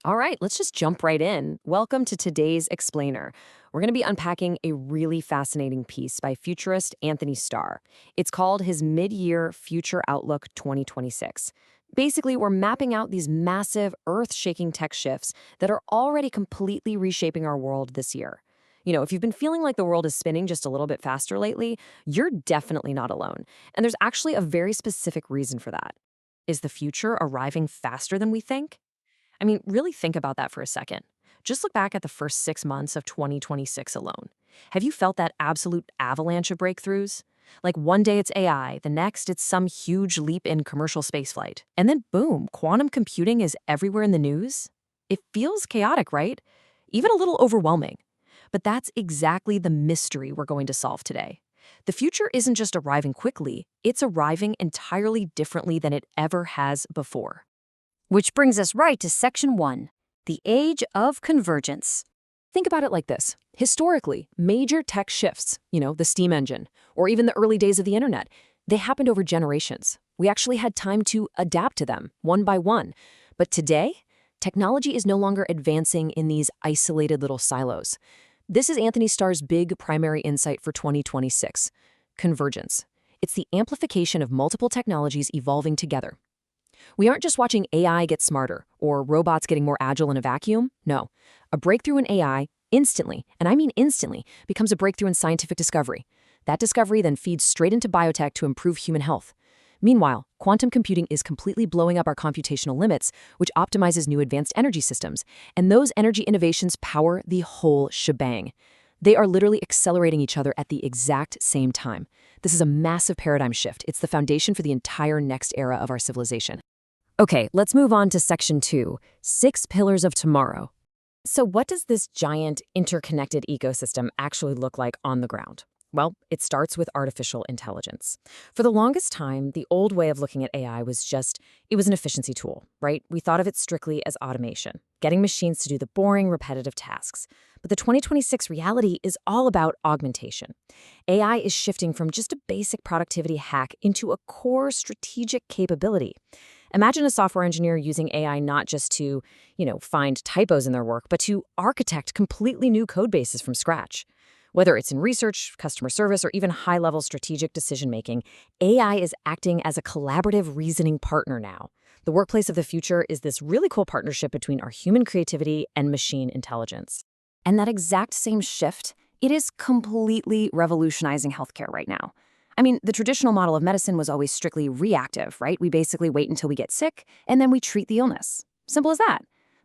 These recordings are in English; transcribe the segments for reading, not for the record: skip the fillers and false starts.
All right, let's just jump right in. Welcome to today's Explainer. We're going to be unpacking a really fascinating piece by futurist Anthony Starr. It's called his Mid-Year Future Outlook 2026. Basically, we're mapping out these massive, earth-shaking tech shifts that are already completely reshaping our world this year. If you've been feeling like the world is spinning just a little bit faster lately, you're definitely not alone. And there's actually a very specific reason for that. Is the future arriving faster than we think? I mean, really think about that for a second. Just look back at the first 6 months of 2026 alone. Have you felt that absolute avalanche of breakthroughs? Like one day it's AI, the next it's some huge leap in commercial spaceflight. And then boom, quantum computing is everywhere in the news? It feels chaotic, right? Even a little overwhelming. But that's exactly the mystery we're going to solve today. The future isn't just arriving quickly, it's arriving entirely differently than it ever has before. Which brings us right to Section 1, the age of convergence. Think about it like this. Historically, major tech shifts, the steam engine, or even the early days of the internet, they happened over generations. We actually had time to adapt to them, one by one. But today, technology is no longer advancing in these isolated little silos. This is Anthony Starr's big primary insight for 2026, convergence. It's the amplification of multiple technologies evolving together. We aren't just watching AI get smarter or robots getting more agile in a vacuum. No, a breakthrough in AI instantly, and I mean instantly, becomes a breakthrough in scientific discovery. That discovery then feeds straight into biotech to improve human health. Meanwhile, quantum computing is completely blowing up our computational limits, which optimizes new advanced energy systems. And those energy innovations power the whole shebang. They are literally accelerating each other at the exact same time. This is a massive paradigm shift. It's the foundation for the entire next era of our civilization. Okay, let's move on to Section 2, 6 Pillars of Tomorrow. So what does this giant interconnected ecosystem actually look like on the ground? Well, it starts with artificial intelligence. For the longest time, the old way of looking at AI was it was an efficiency tool, right? We thought of it strictly as automation, getting machines to do the boring, repetitive tasks. But the 2026 reality is all about augmentation. AI is shifting from just a basic productivity hack into a core strategic capability. Imagine a software engineer using AI not just to, find typos in their work, but to architect completely new code bases from scratch. Whether it's in research, customer service, or even high-level strategic decision-making, AI is acting as a collaborative reasoning partner now. The workplace of the future is this really cool partnership between our human creativity and machine intelligence. And that exact same shift, it is completely revolutionizing healthcare right now. I mean, the traditional model of medicine was always strictly reactive, right? We basically wait until we get sick, and then we treat the illness. Simple as that.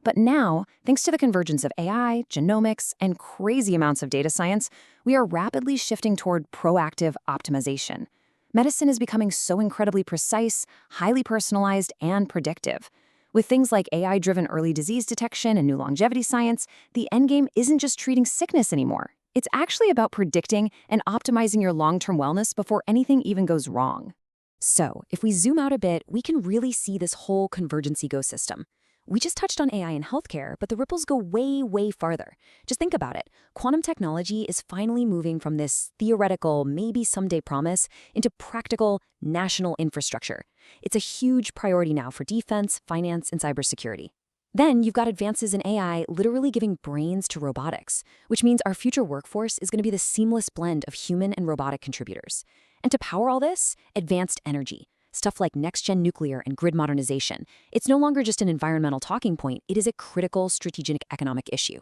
But now, thanks to the convergence of AI, genomics, and crazy amounts of data science, we are rapidly shifting toward proactive optimization. Medicine is becoming so incredibly precise, highly personalized, and predictive. With things like AI-driven early disease detection and new longevity science, the endgame isn't just treating sickness anymore. It's actually about predicting and optimizing your long-term wellness before anything even goes wrong. So, if we zoom out a bit, we can really see this whole convergence ecosystem. We just touched on AI in healthcare, but the ripples go way, way farther. Just think about it. Quantum technology is finally moving from this theoretical, maybe someday promise into practical, national infrastructure. It's a huge priority now for defense, finance, and cybersecurity. Then you've got advances in AI literally giving brains to robotics, which means our future workforce is going to be the seamless blend of human and robotic contributors. And to power all this, advanced energy. Stuff like next-gen nuclear and grid modernization. It's no longer just an environmental talking point, it is a critical strategic economic issue.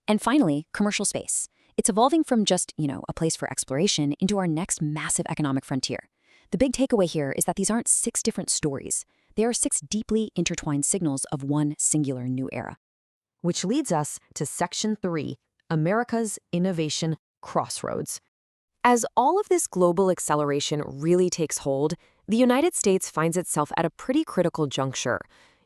And finally, commercial space. It's evolving from just, a place for exploration into our next massive economic frontier. The big takeaway here is that these aren't 6 different stories. They are 6 deeply intertwined signals of one singular new era. Which leads us to Section 3, America's Innovation Crossroads. As all of this global acceleration really takes hold, the United States finds itself at a pretty critical juncture.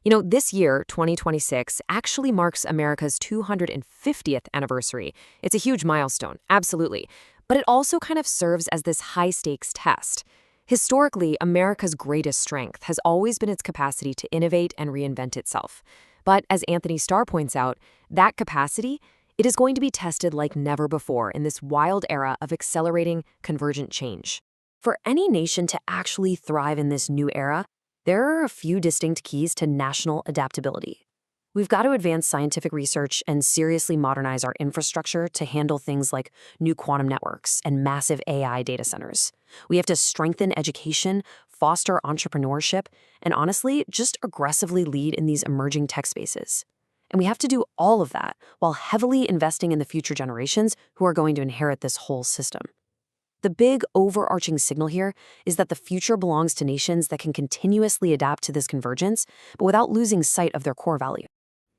This year, 2026, actually marks America's 250th anniversary. It's a huge milestone, absolutely. But it also kind of serves as this high-stakes test. Historically, America's greatest strength has always been its capacity to innovate and reinvent itself. But as Anthony Starr points out, that capacity, it is going to be tested like never before in this wild era of accelerating convergent change. For any nation to actually thrive in this new era, there are a few distinct keys to national adaptability. We've got to advance scientific research and seriously modernize our infrastructure to handle things like new quantum networks and massive AI data centers. We have to strengthen education, foster entrepreneurship, and honestly, just aggressively lead in these emerging tech spaces. And we have to do all of that while heavily investing in the future generations who are going to inherit this whole system. The big overarching signal here is that the future belongs to nations that can continuously adapt to this convergence, but without losing sight of their core value.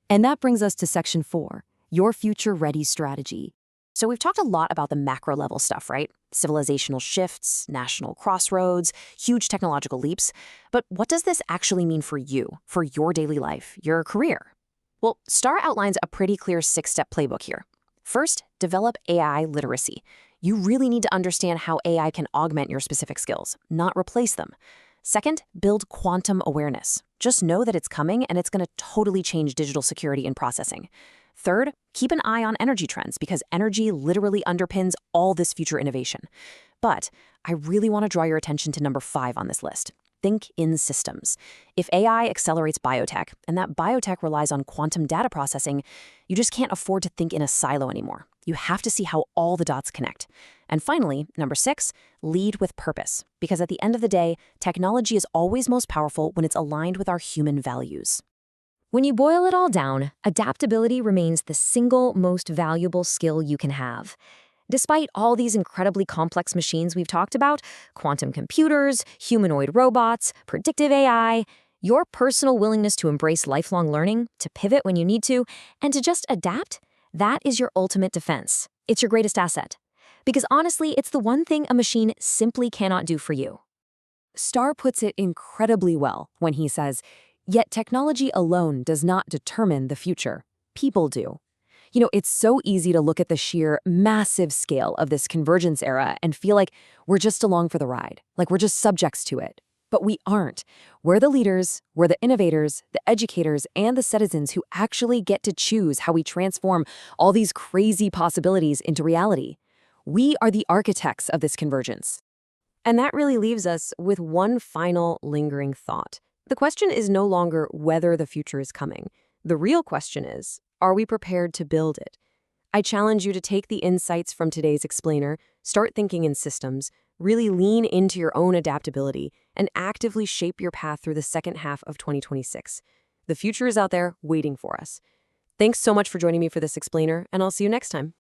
And that brings us to Section 4, your future-ready strategy. So we've talked a lot about the macro-level stuff, right? Civilizational shifts, national crossroads, huge technological leaps. But what does this actually mean for you, for your daily life, your career? Well, Starr outlines a pretty clear 6-step playbook here. First, develop AI literacy. You really need to understand how AI can augment your specific skills, not replace them. Second, build quantum awareness. Just know that it's coming and it's going to totally change digital security and processing. Third, keep an eye on energy trends because energy literally underpins all this future innovation. But I really want to draw your attention to number 5 on this list. Think in systems. If AI accelerates biotech, and that biotech relies on quantum data processing, you just can't afford to think in a silo anymore. You have to see how all the dots connect. And finally, number 6, lead with purpose. Because at the end of the day, technology is always most powerful when it's aligned with our human values. When you boil it all down, adaptability remains the single most valuable skill you can have. Despite all these incredibly complex machines we've talked about, quantum computers, humanoid robots, predictive AI, your personal willingness to embrace lifelong learning, to pivot when you need to, and to just adapt, that is your ultimate defense. It's your greatest asset. Because honestly, it's the one thing a machine simply cannot do for you. Starr puts it incredibly well when he says, "Yet technology alone does not determine the future. People do." You know, it's so easy to look at the sheer massive scale of this convergence era and feel like we're just along for the ride, like we're just subjects to it. But we aren't. We're the leaders, we're the innovators, the educators, and the citizens who actually get to choose how we transform all these crazy possibilities into reality. We are the architects of this convergence. And that really leaves us with one final lingering thought. The question is no longer whether the future is coming. The real question is, are we prepared to build it? I challenge you to take the insights from today's explainer, start thinking in systems, really lean into your own adaptability, and actively shape your path through the second half of 2026. The future is out there waiting for us. Thanks so much for joining me for this explainer, and I'll see you next time.